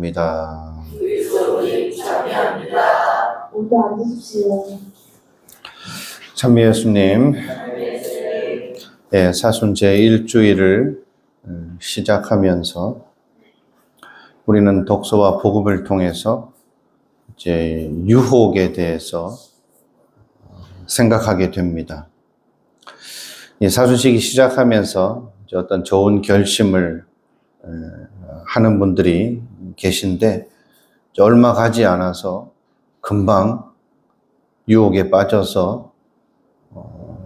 합니다. 그리스도님 참여합니다. 모두 앉으십시오. 참미 예수님, 사순 제1주일을 시작하면서 우리는 독서와 복음을 통해서 이제 유혹에 대해서 생각하게 됩니다. 이 사순식이 시작하면서 어떤 좋은 결심을 하는 분들이 계신데 얼마 가지 않아서 금방 유혹에 빠져서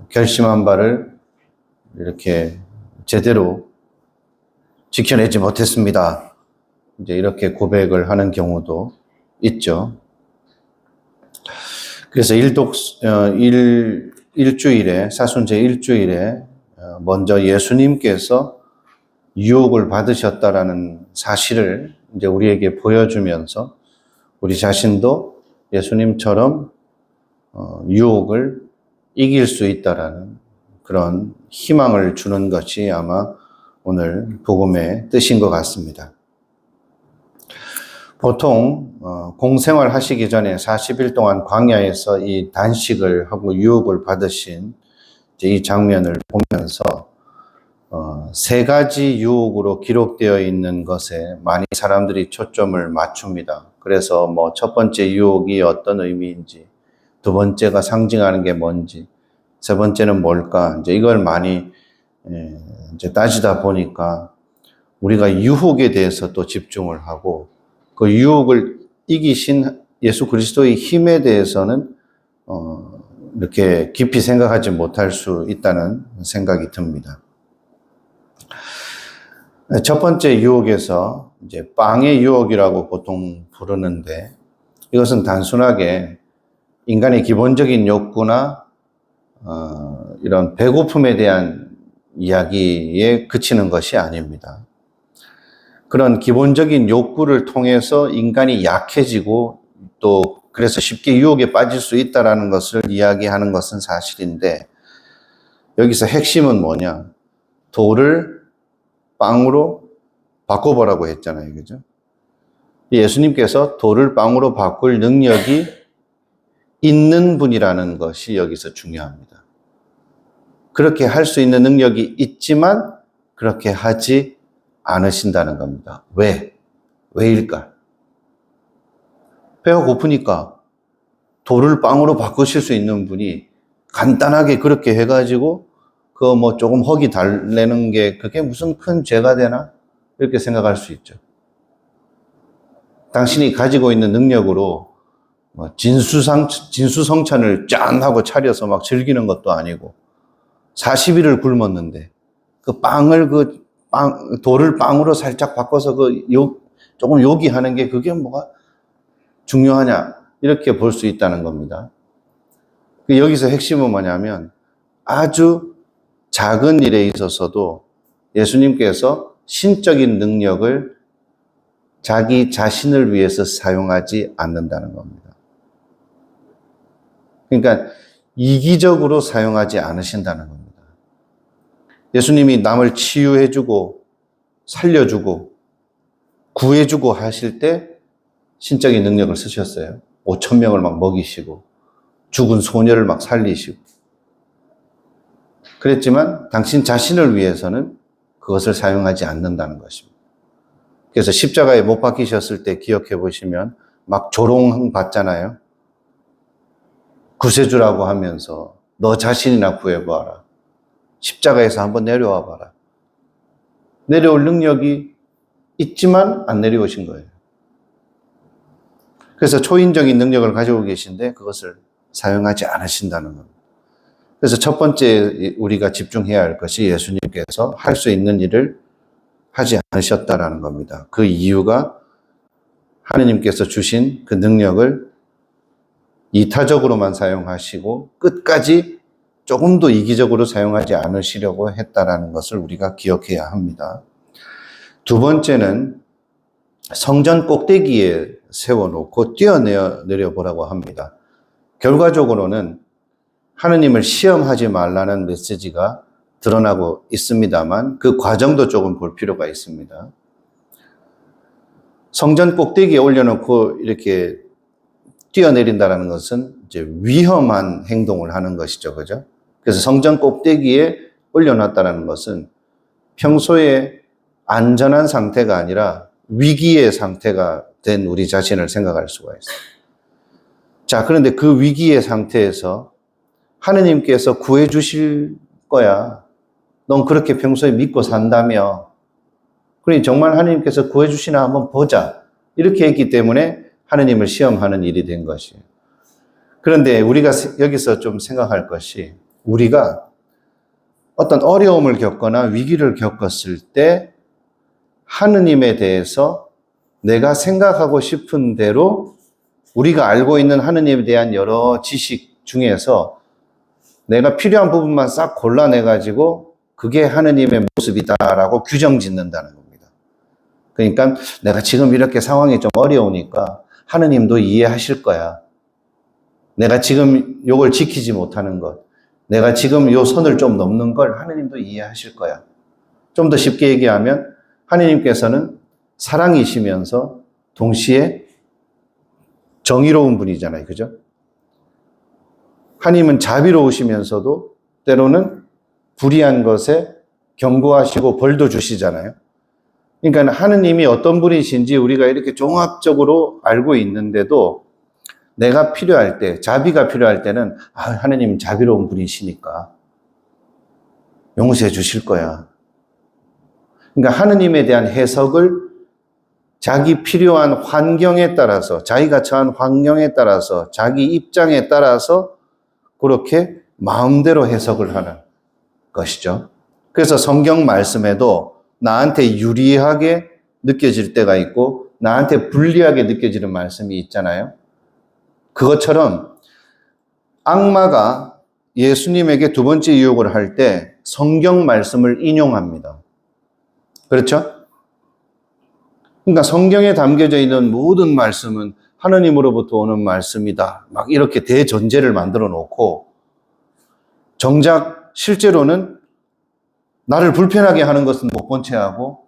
결심한 바를 이렇게 제대로 지켜내지 못했습니다. 이제 이렇게 고백을 하는 경우도 있죠. 그래서 일주일에, 사순제 일주일에 먼저 예수님께서 유혹을 받으셨다라는 사실을 이제 우리에게 보여주면서 우리 자신도 예수님처럼 유혹을 이길 수 있다라는 그런 희망을 주는 것이 아마 오늘 복음의 뜻인 것 같습니다. 보통 공생활 하시기 전에 40일 동안 광야에서 이 단식을 하고 유혹을 받으신 이 장면을 보면서 세 가지 유혹으로 기록되어 있는 것에 많이 사람들이 초점을 맞춥니다. 그래서 첫 번째 유혹이 어떤 의미인지, 두 번째가 상징하는 게 뭔지, 세 번째는 뭘까? 이제 이걸 많이 이제 따지다 보니까 우리가 유혹에 대해서 또 집중을 하고 그 유혹을 이기신 예수 그리스도의 힘에 대해서는 이렇게 깊이 생각하지 못할 수 있다는 생각이 듭니다. 첫 번째 유혹에서 이제 빵의 유혹이라고 보통 부르는데 이것은 단순하게 인간의 기본적인 욕구나 이런 배고픔에 대한 이야기에 그치는 것이 아닙니다. 그런 기본적인 욕구를 통해서 인간이 약해지고 또 그래서 쉽게 유혹에 빠질 수 있다는 것을 이야기하는 것은 사실인데 여기서 핵심은 뭐냐? 돌을 빵으로 바꿔보라고 했잖아요. 그죠? 예수님께서 돌을 빵으로 바꿀 능력이 있는 분이라는 것이 여기서 중요합니다. 그렇게 할 수 있는 능력이 있지만 그렇게 하지 않으신다는 겁니다. 왜일까? 배가 고프니까 돌을 빵으로 바꾸실 수 있는 분이 간단하게 그렇게 해가지고 조금 허기 달래는 게 그게 무슨 큰 죄가 되나? 이렇게 생각할 수 있죠. 당신이 가지고 있는 능력으로 진수성찬을 짠 하고 차려서 막 즐기는 것도 아니고 40일을 굶었는데 돌을 빵으로 살짝 바꿔서 조금 요기하는 게 그게 뭐가 중요하냐? 이렇게 볼 수 있다는 겁니다. 여기서 핵심은 뭐냐면 아주 작은 일에 있어서도 예수님께서 신적인 능력을 자기 자신을 위해서 사용하지 않는다는 겁니다. 그러니까 이기적으로 사용하지 않으신다는 겁니다. 예수님이 남을 치유해주고 살려주고 구해주고 하실 때 신적인 능력을 쓰셨어요. 5,000명을 막 먹이시고 죽은 소녀를 막 살리시고 그랬지만 당신 자신을 위해서는 그것을 사용하지 않는다는 것입니다. 그래서 십자가에 못 박히셨을 때 기억해 보시면 막 조롱 받잖아요. 구세주라고 하면서 너 자신이나 구해봐라. 십자가에서 한번 내려와 봐라. 내려올 능력이 있지만 안 내려오신 거예요. 그래서 초인적인 능력을 가지고 계신데 그것을 사용하지 않으신다는 겁니다. 그래서 첫 번째 우리가 집중해야 할 것이 예수님께서 할 수 있는 일을 하지 않으셨다라는 겁니다. 그 이유가 하느님께서 주신 그 능력을 이타적으로만 사용하시고 끝까지 조금도 이기적으로 사용하지 않으시려고 했다라는 것을 우리가 기억해야 합니다. 두 번째는 성전 꼭대기에 세워놓고 뛰어내려 보라고 합니다. 결과적으로는 하느님을 시험하지 말라는 메시지가 드러나고 있습니다만 그 과정도 조금 볼 필요가 있습니다. 성전 꼭대기에 올려놓고 이렇게 뛰어내린다는 것은 이제 위험한 행동을 하는 것이죠. 그죠? 그래서 성전 꼭대기에 올려놨다는 것은 평소에 안전한 상태가 아니라 위기의 상태가 된 우리 자신을 생각할 수가 있어요. 자, 그런데 그 위기의 상태에서 하느님께서 구해 주실 거야. 넌 그렇게 평소에 믿고 산다며. 그러니 정말 하느님께서 구해 주시나 한번 보자. 이렇게 했기 때문에 하느님을 시험하는 일이 된 것이에요. 그런데 우리가 여기서 좀 생각할 것이 우리가 어떤 어려움을 겪거나 위기를 겪었을 때 하느님에 대해서 내가 생각하고 싶은 대로 우리가 알고 있는 하느님에 대한 여러 지식 중에서 내가 필요한 부분만 싹 골라내가지고 그게 하느님의 모습이다라고 규정 짓는다는 겁니다. 그러니까 내가 지금 이렇게 상황이 좀 어려우니까 하느님도 이해하실 거야. 내가 지금 요걸 지키지 못하는 것, 내가 지금 요 선을 좀 넘는 걸 하느님도 이해하실 거야. 좀 더 쉽게 얘기하면 하느님께서는 사랑이시면서 동시에 정의로운 분이잖아요. 그죠? 하나님은 자비로우시면서도 때로는 불의한 것에 경고하시고 벌도 주시잖아요. 그러니까 하느님이 어떤 분이신지 우리가 이렇게 종합적으로 알고 있는데도 내가 필요할 때, 자비가 필요할 때는 하느님 자비로운 분이시니까 용서해 주실 거야. 그러니까 하느님에 대한 해석을 자기 필요한 환경에 따라서, 자기가 처한 환경에 따라서, 자기 입장에 따라서 그렇게 마음대로 해석을 하는 것이죠. 그래서 성경 말씀에도 나한테 유리하게 느껴질 때가 있고 나한테 불리하게 느껴지는 말씀이 있잖아요. 그것처럼 악마가 예수님에게 두 번째 유혹을 할 때 성경 말씀을 인용합니다. 그렇죠? 그러니까 성경에 담겨져 있는 모든 말씀은 하느님으로부터 오는 말씀이다. 막 이렇게 대전제를 만들어 놓고 정작 실제로는 나를 불편하게 하는 것은 못 본 채 하고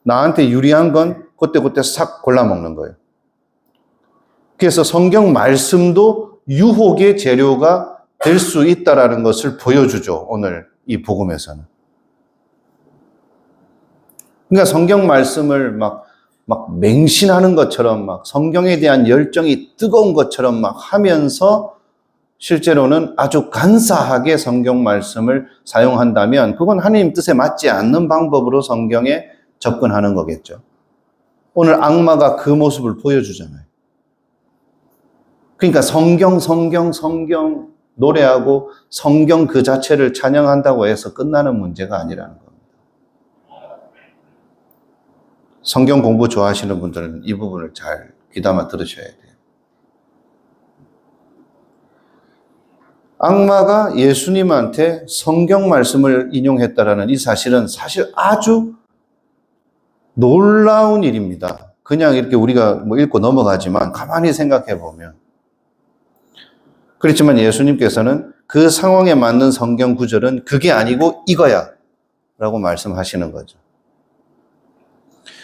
나한테 유리한 건 그때그때 싹 골라먹는 거예요. 그래서 성경 말씀도 유혹의 재료가 될 수 있다라는 것을 보여주죠. 오늘 이 복음에서는. 그러니까 성경 말씀을 막 맹신하는 것처럼 막 성경에 대한 열정이 뜨거운 것처럼 막 하면서 실제로는 아주 간사하게 성경 말씀을 사용한다면 그건 하나님 뜻에 맞지 않는 방법으로 성경에 접근하는 거겠죠. 오늘 악마가 그 모습을 보여주잖아요. 그러니까 성경 노래하고 성경 그 자체를 찬양한다고 해서 끝나는 문제가 아니라는 겁니다. 성경 공부 좋아하시는 분들은 이 부분을 잘 귀담아 들으셔야 돼요. 악마가 예수님한테 성경 말씀을 인용했다라는 이 사실은 사실 아주 놀라운 일입니다. 그냥 이렇게 우리가 읽고 넘어가지만 가만히 생각해 보면. 그렇지만 예수님께서는 그 상황에 맞는 성경 구절은 그게 아니고 이거야 라고 말씀하시는 거죠.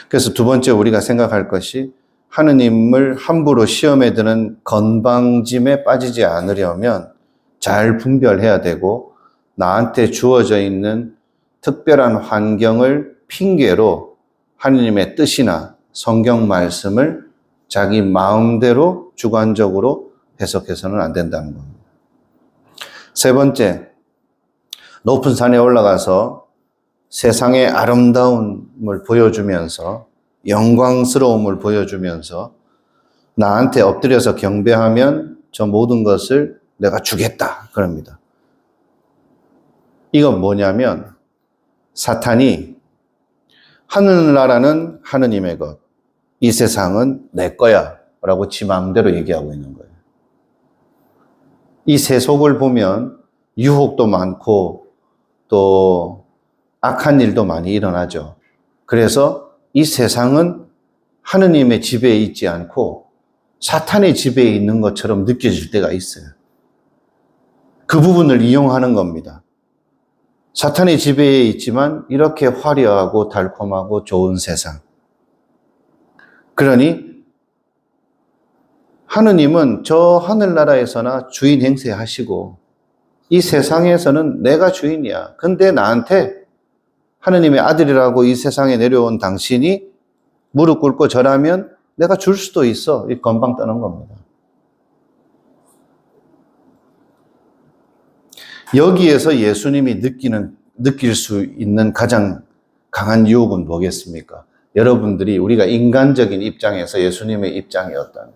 그래서 두 번째 우리가 생각할 것이 하느님을 함부로 시험에 드는 건방짐에 빠지지 않으려면 잘 분별해야 되고 나한테 주어져 있는 특별한 환경을 핑계로 하느님의 뜻이나 성경 말씀을 자기 마음대로 주관적으로 해석해서는 안 된다는 겁니다. 세 번째, 높은 산에 올라가서 세상의 아름다움을 보여주면서 영광스러움을 보여주면서 나한테 엎드려서 경배하면 저 모든 것을 내가 주겠다 그럽니다. 이건 뭐냐면 사탄이 하늘나라는 하느님의 것, 이 세상은 내 거야 라고 지 마음대로 얘기하고 있는 거예요. 이 세속을 보면 유혹도 많고 또 악한 일도 많이 일어나죠. 그래서 이 세상은 하느님의 지배에 있지 않고 사탄의 지배에 있는 것처럼 느껴질 때가 있어요. 그 부분을 이용하는 겁니다. 사탄의 지배에 있지만 이렇게 화려하고 달콤하고 좋은 세상. 그러니 하느님은 저 하늘나라에서나 주인 행세하시고 이 세상에서는 내가 주인이야. 근데 나한테 하느님의 아들이라고 이 세상에 내려온 당신이 무릎 꿇고 절하면 내가 줄 수도 있어. 이 건방 떠는 겁니다. 여기에서 예수님이 느낄 수 있는 가장 강한 유혹은 뭐겠습니까? 여러분들이 우리가 인간적인 입장에서 예수님의 입장이었다면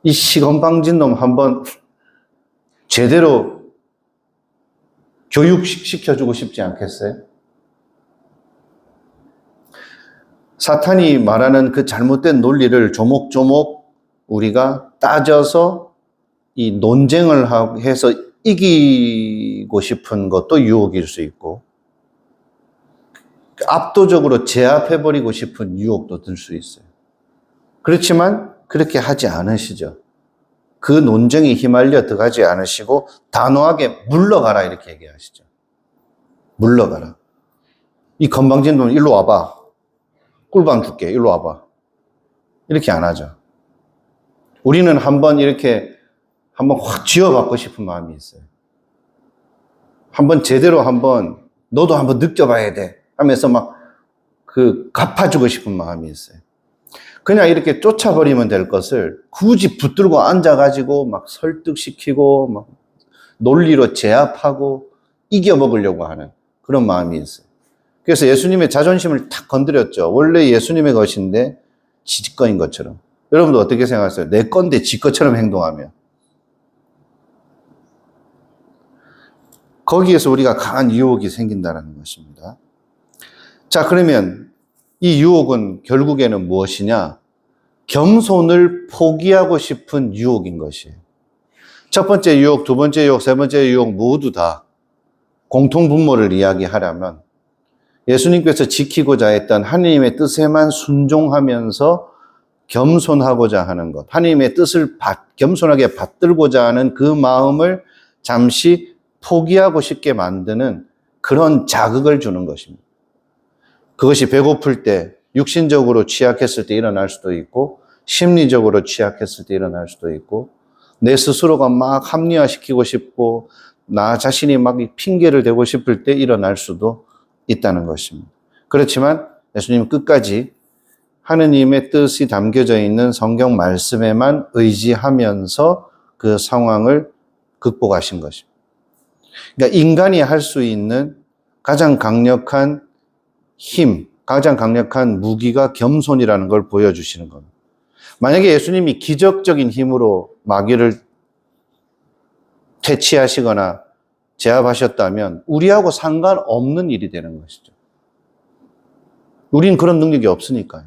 이 시건방진 놈 한번 제대로 교육시켜주고 싶지 않겠어요? 사탄이 말하는 그 잘못된 논리를 조목조목 우리가 따져서 이 논쟁을 해서 이기고 싶은 것도 유혹일 수 있고 압도적으로 제압해버리고 싶은 유혹도 들 수 있어요. 그렇지만 그렇게 하지 않으시죠. 그 논쟁에 휘말려 들어가지 않으시고 단호하게 물러가라 이렇게 얘기하시죠. 물러가라. 이 건방진 놈 일로 와봐. 꿀밤 줄게. 일로 와봐. 이렇게 안 하죠. 우리는 한번 확 쥐어받고 싶은 마음이 있어요. 한번 제대로 너도 한번 느껴봐야 돼 하면서 갚아주고 싶은 마음이 있어요. 그냥 이렇게 쫓아버리면 될 것을 굳이 붙들고 앉아가지고 설득시키고 논리로 제압하고 이겨먹으려고 하는 그런 마음이 있어요. 그래서 예수님의 자존심을 탁 건드렸죠. 원래 예수님의 것인데 지 거인 것처럼. 여러분도 어떻게 생각하세요? 내 건데 지 것처럼 행동하면. 거기에서 우리가 강한 유혹이 생긴다는 것입니다. 자, 그러면 이 유혹은 결국에는 무엇이냐? 겸손을 포기하고 싶은 유혹인 것이에요. 첫 번째 유혹, 두 번째 유혹, 세 번째 유혹 모두 다 공통분모를 이야기하려면 예수님께서 지키고자 했던 하나님의 뜻에만 순종하면서 겸손하고자 하는 것, 하나님의 뜻을 겸손하게 받들고자 하는 그 마음을 잠시 포기하고 싶게 만드는 그런 자극을 주는 것입니다. 그것이 배고플 때, 육신적으로 취약했을 때 일어날 수도 있고, 심리적으로 취약했을 때 일어날 수도 있고, 내 스스로가 합리화시키고 싶고, 나 자신이 핑계를 대고 싶을 때 일어날 수도 있다는 것입니다. 그렇지만 예수님은 끝까지 하느님의 뜻이 담겨져 있는 성경 말씀에만 의지하면서 그 상황을 극복하신 것입니다. 그러니까 인간이 할 수 있는 가장 강력한 힘, 가장 강력한 무기가 겸손이라는 걸 보여주시는 겁니다. 만약에 예수님이 기적적인 힘으로 마귀를 퇴치하시거나 제압하셨다면 우리하고 상관없는 일이 되는 것이죠. 우리는 그런 능력이 없으니까요.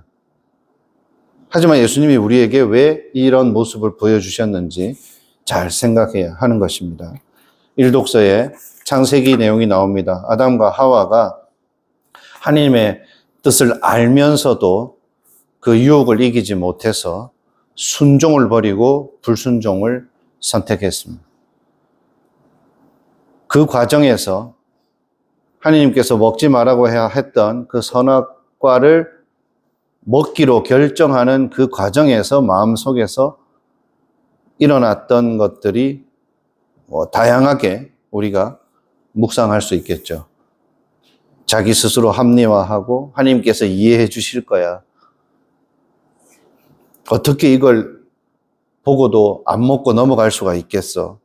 하지만 예수님이 우리에게 왜 이런 모습을 보여주셨는지 잘 생각해야 하는 것입니다. 일독서에 창세기 내용이 나옵니다. 아담과 하와가 하나님의 뜻을 알면서도 그 유혹을 이기지 못해서 순종을 버리고 불순종을 선택했습니다. 그 과정에서 하나님께서 먹지 말라고 해야 했던 그 선악과를 먹기로 결정하는 그 과정에서 마음속에서 일어났던 것들이 다양하게 우리가 묵상할 수 있겠죠. 자기 스스로 합리화하고 하나님께서 이해해 주실 거야. 어떻게 이걸 보고도 안 먹고 넘어갈 수가 있겠어.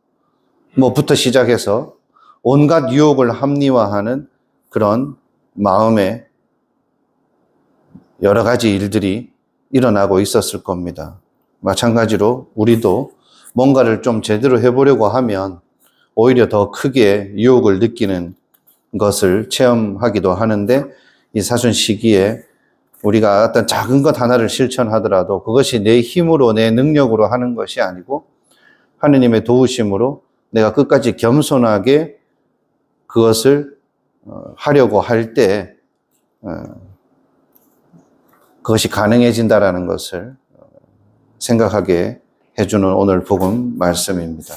부터 시작해서 온갖 유혹을 합리화하는 그런 마음에 여러 가지 일들이 일어나고 있었을 겁니다. 마찬가지로 우리도 뭔가를 좀 제대로 해보려고 하면 오히려 더 크게 유혹을 느끼는 것을 체험하기도 하는데 이 사순 시기에 우리가 어떤 작은 것 하나를 실천하더라도 그것이 내 힘으로 내 능력으로 하는 것이 아니고 하느님의 도우심으로 내가 끝까지 겸손하게 그것을 하려고 할 때 그것이 가능해진다라는 것을 생각하게 해주는 오늘 복음 말씀입니다.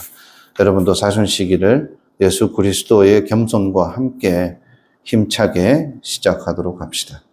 여러분도 사순 시기를 예수 그리스도의 겸손과 함께 힘차게 시작하도록 합시다.